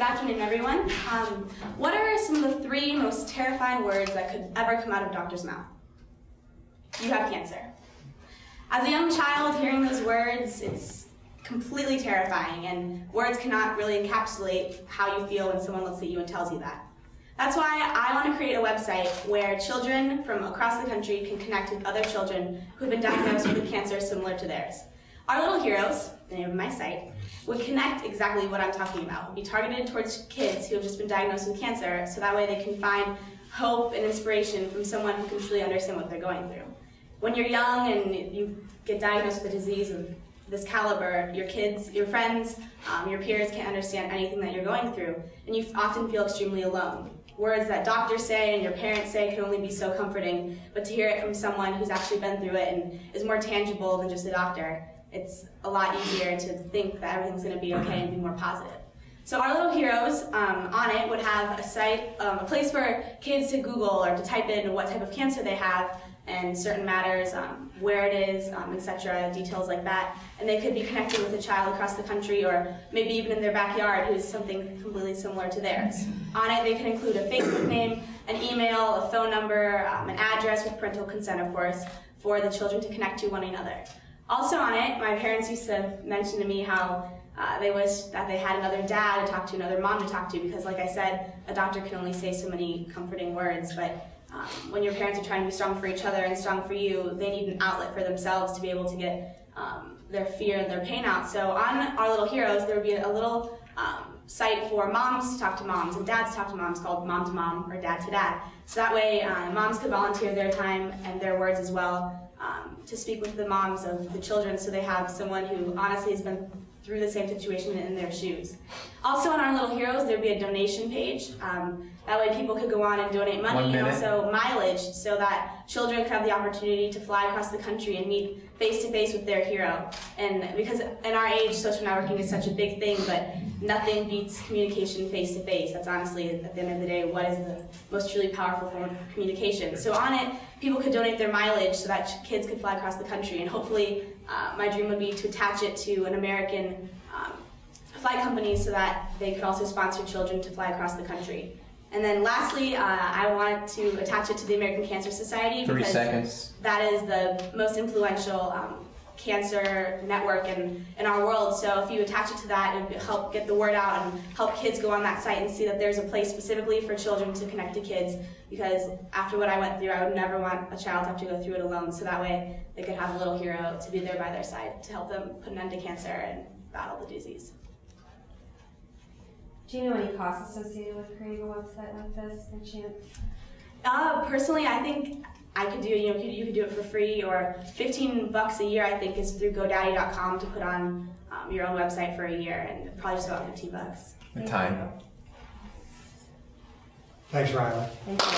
Good afternoon, everyone. What are some of the 3 most terrifying words that could ever come out of a doctor's mouth? You have cancer. As a young child, hearing those words, it's completely terrifying, and words cannot really encapsulate how you feel when someone looks at you and tells you that. That's why I want to create a website where children from across the country can connect with other children who have been diagnosed with a cancer similar to theirs. Our Little Heroes, the name of my site, would connect exactly what I'm talking about. It would be targeted towards kids who have just been diagnosed with cancer, so that way they can find hope and inspiration from someone who can truly understand what they're going through. When you're young and you get diagnosed with a disease of this caliber, your kids, your friends, your peers can't understand anything that you're going through, and you often feel extremely alone. Words that doctors say and your parents say can only be so comforting, but to hear it from someone who's actually been through it and is more tangible than just a doctor, it's a lot easier to think that everything's going to be okay and be more positive. So Our Little Heroes, on it, would have a site, a place for kids to Google or to type in what type of cancer they have and certain matters, where it is, etc., details like that. And they could be connected with a child across the country or maybe even in their backyard who's something completely similar to theirs. On it, they can include a Facebook name, an email, a phone number, an address with parental consent, of course, for the children to connect to one another. Also on it, my parents used to mention to me how they wish that they had another dad to talk to, another mom to talk to, because like I said, a doctor can only say so many comforting words, but when your parents are trying to be strong for each other and strong for you, they need an outlet for themselves to be able to get their fear and their pain out. So on Our Little Heroes, there would be a little site for moms to talk to moms and dads to talk to moms called Mom to Mom or Dad to Dad. So that way moms could volunteer their time and their words as well to speak with the moms of the children so they have someone who honestly has been through the same situation in their shoes. Also on Our Little Heroes, there would be a donation page. That way people could go on and donate money and also mileage so that children could have the opportunity to fly across the country and meet face-to-face with their hero. And because in our age, social networking is such a big thing, but nothing beats communication face-to-face. That's honestly, at the end of the day, what is the most truly powerful form of communication. So on it, people could donate their mileage so that kids could fly across the country. And hopefully, my dream would be to attach it to an American flight company so that they could also sponsor children to fly across the country. And then lastly, I wanted to attach it to the American Cancer Society because that is the most influential cancer network in our world. So if you attach it to that, it would help get the word out and help kids go on that site and see that there's a place specifically for children to connect to kids, because after what I went through, I would never want a child to have to go through it alone, so that way they could have a little hero to be there by their side to help them put an end to cancer and battle the disease. Do you know any costs associated with creating a website like this, by chance? Personally, I think I could do it. You could do it for free, or $15 a year. I think is through GoDaddy.com to put on your own website for a year, and probably just about $15. The time. Thanks, Riley. Thank you.